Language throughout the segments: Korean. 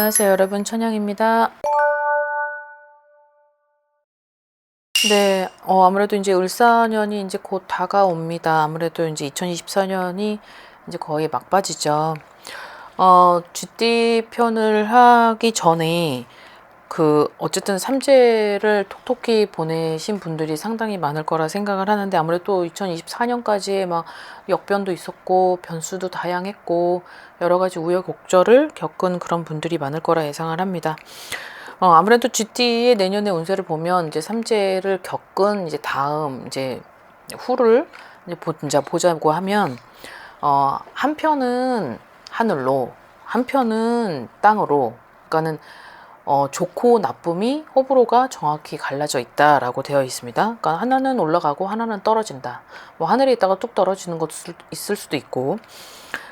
안녕하세요 여러분, 천영입니다. 네, 아무래도 이제 을사년이 이제 곧 다가옵니다. 아무래도 이제 2024년이 이제 거의 막바지죠. GT 편을 하기 전에 어쨌든 삼재를 톡톡히 보내신 분들이 상당히 많을 거라 생각을 하는데, 아무래도 2024년까지의 막 역변도 있었고 변수도 다양했고 여러 가지 우여곡절을 겪은 그런 분들이 많을 거라 예상을 합니다. 아무래도 GT의 내년의 운세를 보면 이제 삼재를 겪은 이제 다음 이제 후를 이제 보자고 하면, 한편은 하늘로, 한편은 땅으로, 그러니까는 좋고 나쁨이 호불호가 정확히 갈라져 있다라고 되어 있습니다. 그러니까 하나는 올라가고 하나는 떨어진다. 뭐 하늘에 있다가 뚝 떨어지는 것도 있을 수도 있고.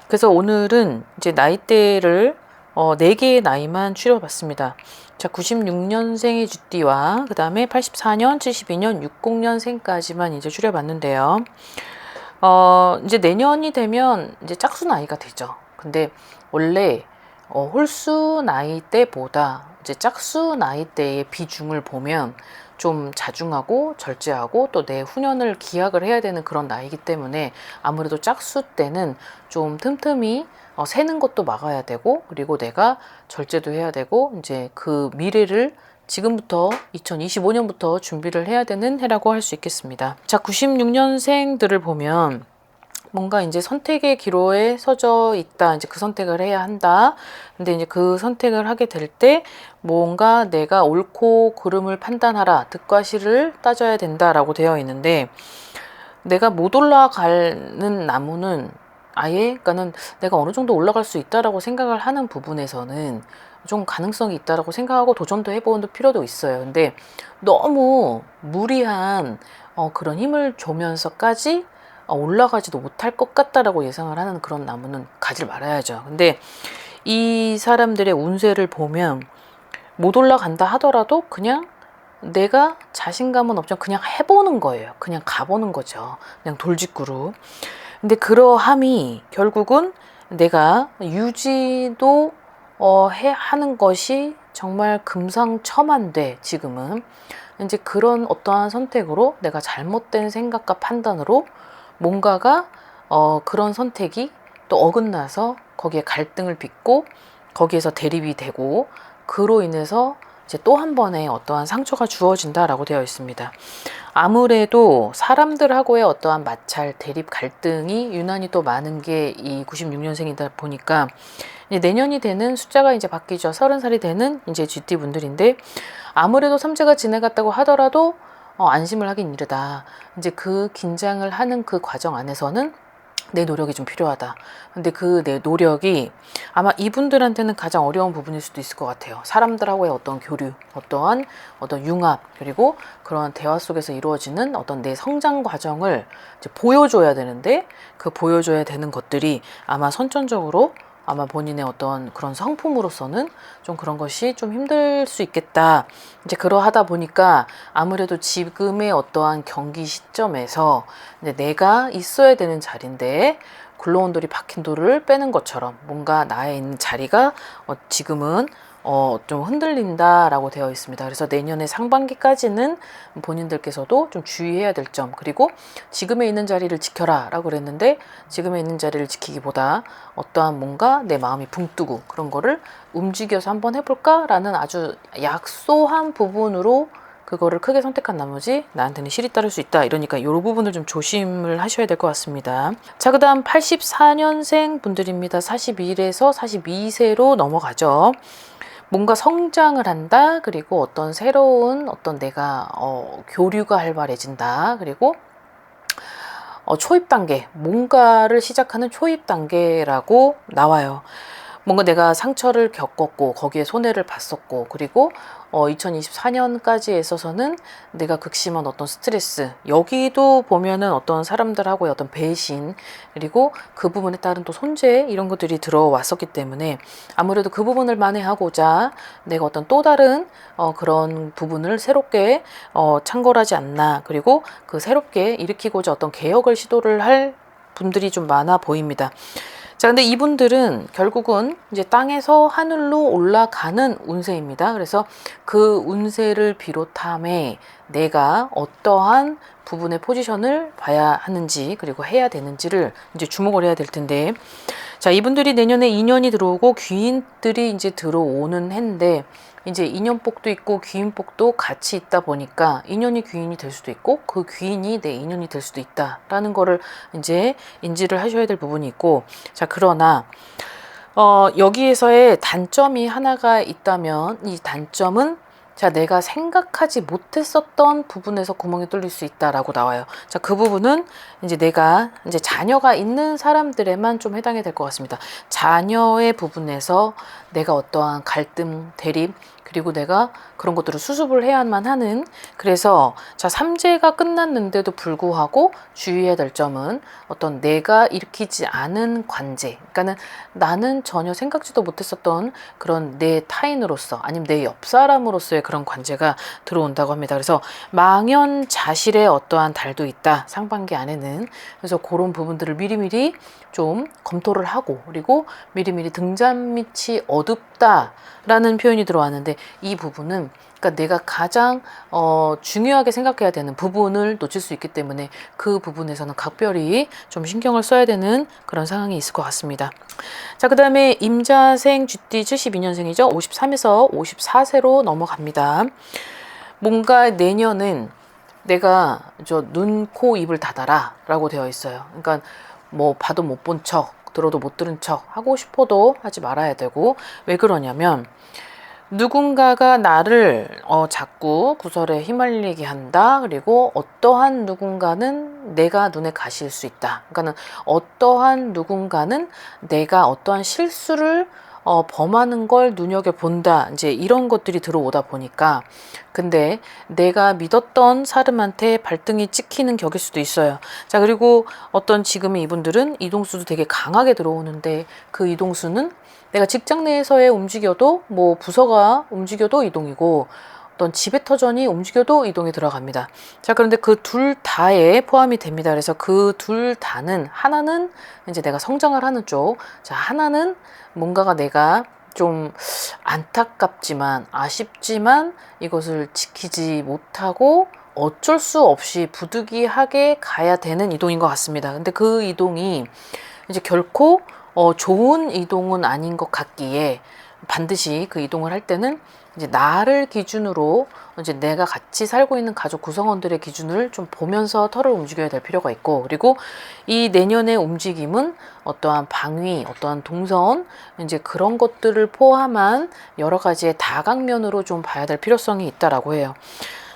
그래서 오늘은 이제 나이대를 4개의 나이만 추려봤습니다. 자, 96년생의 GT와 그 다음에 84년, 72년, 60년생까지만 이제 추려봤는데요. 이제 내년이 되면 이제 짝수 나이가 되죠. 근데 원래 홀수 나이대보다 이제 짝수 나이대의 비중을 보면 좀 자중하고 절제하고 또 내 후년을 기약을 해야 되는 그런 나이이기 때문에, 아무래도 짝수 때는 좀 틈틈이 새는 것도 막아야 되고, 그리고 내가 절제도 해야 되고, 이제 그 미래를 지금부터 2025년부터 준비를 해야 되는 해라고 할 수 있겠습니다. 자, 96년생들을 보면 뭔가 이제 선택의 기로에 서져 있다. 이제 그 선택을 해야 한다. 근데 이제 그 선택을 하게 될 때 뭔가 내가 옳고 그름을 판단하라. 득과 실을 따져야 된다라고 되어 있는데, 내가 못 올라가는 나무는 그러니까는 내가 어느 정도 올라갈 수 있다라고 생각을 하는 부분에서는 좀 가능성이 있다라고 생각하고 도전도 해보는 필요도 있어요. 근데 너무 무리한 그런 힘을 주면서까지 올라가지도 못할 것 같다라고 예상을 하는 그런 나무는 가지 말아야죠. 근데 이 사람들의 운세를 보면 못 올라간다 하더라도 그냥 내가 자신감은 없지만 그냥 해보는 거예요. 그냥 가보는 거죠. 그냥 돌직구로. 근데 그러함이 결국은 내가 유지도 하는 것이 정말 금상첨화인데, 지금은 이제 그런 어떠한 선택으로 내가 잘못된 생각과 판단으로 뭔가가 그런 선택이 또 어긋나서 거기에 갈등을 빚고 거기에서 대립이 되고, 그로 인해서 이제 또 한 번의 어떠한 상처가 주어진다라고 되어 있습니다. 아무래도 사람들하고의 어떠한 마찰, 대립, 갈등이 유난히 또 많은 게 이 96년생이다 보니까, 이제 내년이 되는 숫자가 이제 바뀌죠. 30살이 되는 이제 GT 분들인데, 아무래도 삼재가 지나갔다고 하더라도 안심을 하긴 이르다. 이제 그 긴장을 하는 그 과정 안에서는 내 노력이 좀 필요하다. 근데 그 내 노력이 아마 이분들한테는 가장 어려운 부분일 수도 있을 것 같아요. 사람들하고의 어떤 교류, 어떤 융합, 그리고 그런 대화 속에서 이루어지는 어떤 내 성장 과정을 이제 보여줘야 되는데, 그 보여줘야 되는 것들이 아마 선천적으로 아마 본인의 어떤 그런 성품으로서는 좀 그런 것이 좀 힘들 수 있겠다. 이제 그러하다 보니까 아무래도 지금의 어떠한 경기 시점에서 이제 내가 있어야 되는 자리인데 굴러온 돌이 박힌 돌을 빼는 것처럼 뭔가 나의 있는 자리가 지금은 좀 흔들린다라고 되어 있습니다. 그래서 내년의 상반기까지는 본인들께서도 좀 주의해야 될 점, 그리고 지금에 있는 자리를 지켜라 라고 그랬는데, 지금에 있는 자리를 지키기보다 어떠한 뭔가 내 마음이 붕 뜨고 그런 거를 움직여서 한번 해볼까 라는 아주 약소한 부분으로 그거를 크게 선택한 나머지 나한테는 실이 따를 수 있다. 이러니까 이 부분을 좀 조심을 하셔야 될 것 같습니다. 자, 그 다음 84년생 분들입니다. 41에서 42세로 넘어가죠. 뭔가 성장을 한다. 그리고 어떤 새로운 어떤 내가 교류가 활발해진다. 그리고 초입 단계, 뭔가를 시작하는 초입 단계라고 나와요. 뭔가 내가 상처를 겪었고 거기에 손해를 봤었고, 그리고 2024년까지에 있어서는 내가 극심한 어떤 스트레스, 여기도 보면은 어떤 사람들하고의 어떤 배신, 그리고 그 부분에 따른 또 손재, 이런 것들이 들어왔었기 때문에 아무래도 그 부분을 만회하고자 내가 어떤 또 다른 그런 부분을 새롭게 창궐하지 않나, 그리고 그 새롭게 일으키고자 어떤 개혁을 시도를 할 분들이 좀 많아 보입니다. 자, 근데 이분들은 결국은 이제 땅에서 하늘로 올라가는 운세입니다. 그래서 그 운세를 비롯함에 내가 어떠한 부분의 포지션을 봐야 하는지 그리고 해야 되는지를 이제 주목을 해야 될 텐데, 자, 이분들이 내년에 인연이 들어오고 귀인들이 이제 들어오는 해인데, 이제 인연복도 있고 귀인복도 같이 있다 보니까 인연이 귀인이 될 수도 있고 그 귀인이 내 인연이 될 수도 있다라는 거를 이제 인지를 하셔야 될 부분이 있고, 자, 그러나 여기에서의 단점이 하나가 있다면 이 단점은, 자, 내가 생각하지 못했었던 부분에서 구멍이 뚫릴 수 있다라고 나와요. 자, 그 부분은 이제 내가 이제 자녀가 있는 사람들에만 좀 해당이 될 것 같습니다. 자녀의 부분에서 내가 어떠한 갈등, 대립, 그리고 내가 그런 것들을 수습을 해야만 하는, 그래서 자, 삼재가 끝났는데도 불구하고 주의해야 될 점은 어떤 내가 일으키지 않은 관제, 그러니까는 나는 전혀 생각지도 못했었던 그런 내 타인으로서 아니면 내 옆 사람으로서의 그런 관제가 들어온다고 합니다. 그래서 망연자실의 어떠한 달도 있다, 상반기 안에는. 그래서 그런 부분들을 미리미리 좀 검토를 하고, 그리고 미리미리 등잔밑이 어둡다라는 표현이 들어왔는데, 이 부분은 그러니까 내가 가장 중요하게 생각해야 되는 부분을 놓칠 수 있기 때문에 그 부분에서는 각별히 좀 신경을 써야 되는 그런 상황이 있을 것 같습니다. 자, 그 다음에 임자생 쥐띠 72년생이죠. 53에서 54세로 넘어갑니다. 뭔가 내년은 내가 눈, 코, 입을 닫아라 라고 되어 있어요. 그러니까 뭐 봐도 못 본 척, 들어도 못 들은 척 하고 싶어도 하지 말아야 되고, 왜 그러냐면 누군가가 나를 자꾸 구설에 휘말리게 한다. 그리고 어떠한 누군가는 내가 눈에 가실 수 있다. 그러니까는 어떠한 누군가는 내가 어떠한 실수를 범하는 걸 눈여겨본다. 이제 이런 것들이 들어오다 보니까, 근데 내가 믿었던 사람한테 발등이 찍히는 격일 수도 있어요. 자, 그리고 어떤 지금의 이분들은 이동수도 되게 강하게 들어오는데, 그 이동수는 내가 직장 내에서의 움직여도, 뭐 부서가 움직여도 이동이고, 어떤 지배터전이 움직여도 이동이 들어갑니다. 자, 그런데 그 둘 다에 포함이 됩니다. 그래서 그 둘 다는, 하나는 이제 내가 성장을 하는 쪽, 자, 하나는 뭔가가 내가 좀 안타깝지만 아쉽지만 이것을 지키지 못하고 어쩔 수 없이 부득이하게 가야 되는 이동인 것 같습니다. 근데 그 이동이 이제 결코 좋은 이동은 아닌 것 같기에, 반드시 그 이동을 할 때는 이제 나를 기준으로 이제 내가 같이 살고 있는 가족 구성원들의 기준을 좀 보면서 털을 움직여야 될 필요가 있고, 그리고 이 내년의 움직임은 어떠한 방위, 어떠한 동선, 이제 그런 것들을 포함한 여러 가지의 다각면으로 좀 봐야 될 필요성이 있다라고 해요.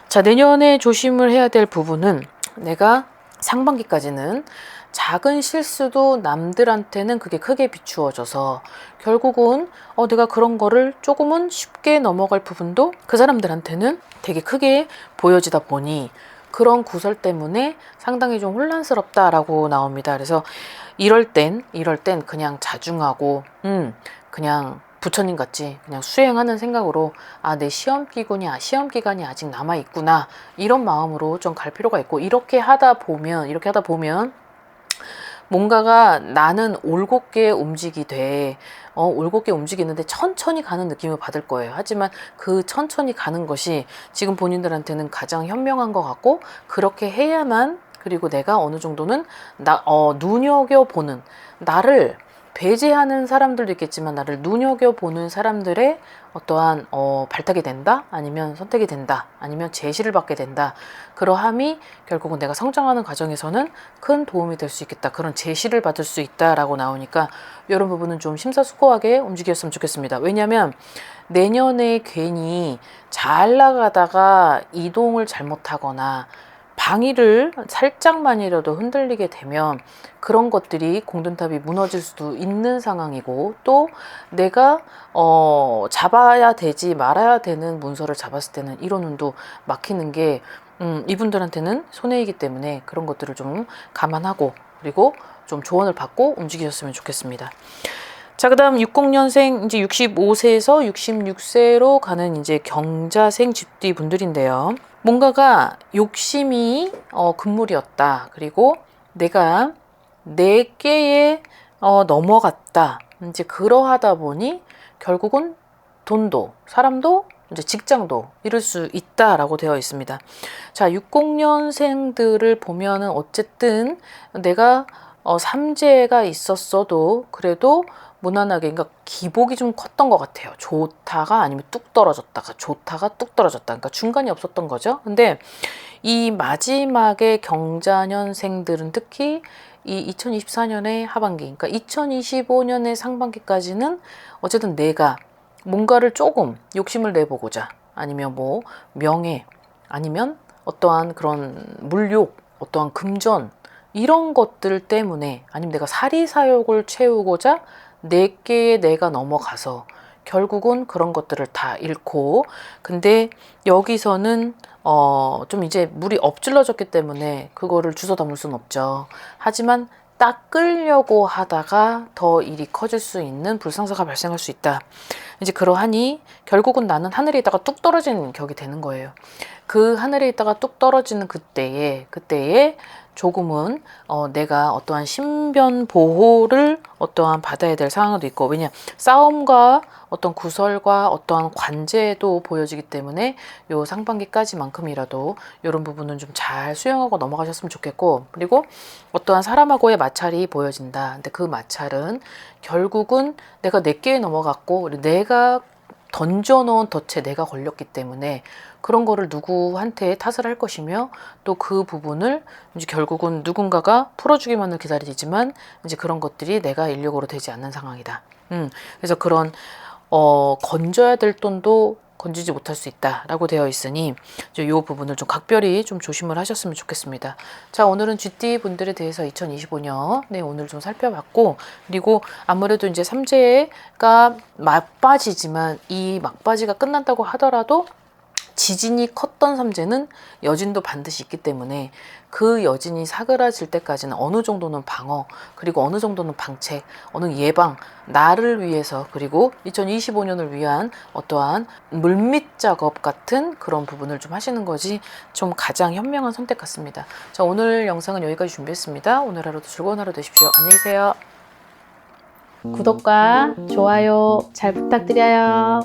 자, 내년에 조심을 해야 될 부분은, 내가 상반기까지는 작은 실수도 남들한테는 그게 크게 비추어져서 결국은 내가 그런 거를 조금은 쉽게 넘어갈 부분도 그 사람들한테는 되게 크게 보여지다 보니 그런 구설 때문에 상당히 좀 혼란스럽다라고 나옵니다. 그래서 이럴 땐 그냥 자중하고 그냥 부처님 같이 그냥 수행하는 생각으로, 내 시험 기간이 아직 남아 있구나, 이런 마음으로 좀 갈 필요가 있고, 이렇게 하다 보면 뭔가가 나는 올곧게 움직이는데 천천히 가는 느낌을 받을 거예요. 하지만 그 천천히 가는 것이 지금 본인들한테는 가장 현명한 것 같고, 그렇게 해야만, 그리고 내가 어느 정도는 눈여겨보는, 나를 배제하는 사람들도 있겠지만 나를 눈여겨보는 사람들의 어떠한 발탁이 된다, 아니면 선택이 된다, 아니면 제시를 받게 된다. 그러함이 결국은 내가 성장하는 과정에서는 큰 도움이 될 수 있겠다, 그런 제시를 받을 수 있다라고 나오니까 이런 부분은 좀 심사숙고하게 움직였으면 좋겠습니다. 왜냐하면 내년에 괜히 잘 나가다가 이동을 잘못하거나 방위를 살짝만이라도 흔들리게 되면 그런 것들이 공든탑이 무너질 수도 있는 상황이고, 또 내가 잡아야 되지 말아야 되는 문서를 잡았을 때는 이런 운도 막히는 게 이분들한테는 손해이기 때문에 그런 것들을 좀 감안하고, 그리고 좀 조언을 받고 움직이셨으면 좋겠습니다. 자, 그 다음 60년생 이제 65세에서 66세로 가는 이제 경자생 쥐띠 분들인데요. 뭔가가 욕심이 금물이었다. 그리고 내가 내 개의 넘어갔다. 이제 그러하다 보니 결국은 돈도, 사람도, 이제 직장도 잃을 수 있다라고 되어 있습니다. 자, 60년생들을 보면은 어쨌든 내가 삼재가 있었어도 그래도 무난하게, 그러니까 기복이 좀 컸던 것 같아요. 좋다가 아니면 뚝 떨어졌다가, 좋다가 뚝 떨어졌다. 그러니까 중간이 없었던 거죠. 근데 이 마지막에 경자년생들은 특히 이 2024년의 하반기, 그러니까 2025년의 상반기까지는 어쨌든 내가 뭔가를 조금 욕심을 내보고자, 아니면 뭐 명예, 아니면 어떠한 그런 물욕, 어떠한 금전, 이런 것들 때문에, 아니면 내가 사리사욕을 채우고자 내게 내가 넘어가서 결국은 그런 것들을 다 잃고, 근데 여기서는 좀 이제 물이 엎질러졌기 때문에 그거를 주워 담을 수는 없죠. 하지만 닦으려고 하다가 더 일이 커질 수 있는 불상사가 발생할 수 있다. 이제 그러하니 결국은 나는 하늘에 있다가 뚝 떨어지는 격이 되는 거예요. 그 하늘에 있다가 뚝 떨어지는 그때에 조금은 내가 어떠한 신변 보호를 어떠한 받아야 될 상황도 있고, 왜냐 싸움과 어떤 구설과 어떠한 관제도 보여지기 때문에 요 상반기까지만큼이라도 이런 부분은 좀 잘 수용하고 넘어가셨으면 좋겠고, 그리고 어떠한 사람하고의 마찰이 보여진다. 근데 그 마찰은 결국은 내가 내게 넘어갔고 내가 던져놓은 덫에 내가 걸렸기 때문에 그런 거를 누구한테 탓을 할 것이며, 또 그 부분을 이제 결국은 누군가가 풀어주기만을 기다리지만 이제 그런 것들이 내가 인력으로 되지 않는 상황이다. 그래서 그런 건져야 될 돈도 건지지 못할 수 있다라고 되어 있으니 이제 이 부분을 좀 각별히 좀 조심을 하셨으면 좋겠습니다. 자, 오늘은 GT 분들에 대해서 2025년 오늘 좀 살펴봤고, 그리고 아무래도 이제 삼재가 막바지지만 이 막바지가 끝난다고 하더라도 지진이 컸던 삼재는 여진도 반드시 있기 때문에 그 여진이 사그라질 때까지는 어느 정도는 방어, 그리고 어느 정도는 방책, 어느 예방, 나를 위해서, 그리고 2025년을 위한 어떠한 물밑 작업 같은 그런 부분을 좀 하시는 것이 좀 가장 현명한 선택 같습니다. 자, 오늘 영상은 여기까지 준비했습니다. 오늘 하루도 즐거운 하루 되십시오. 안녕히 계세요. 구독과 좋아요 잘 부탁드려요.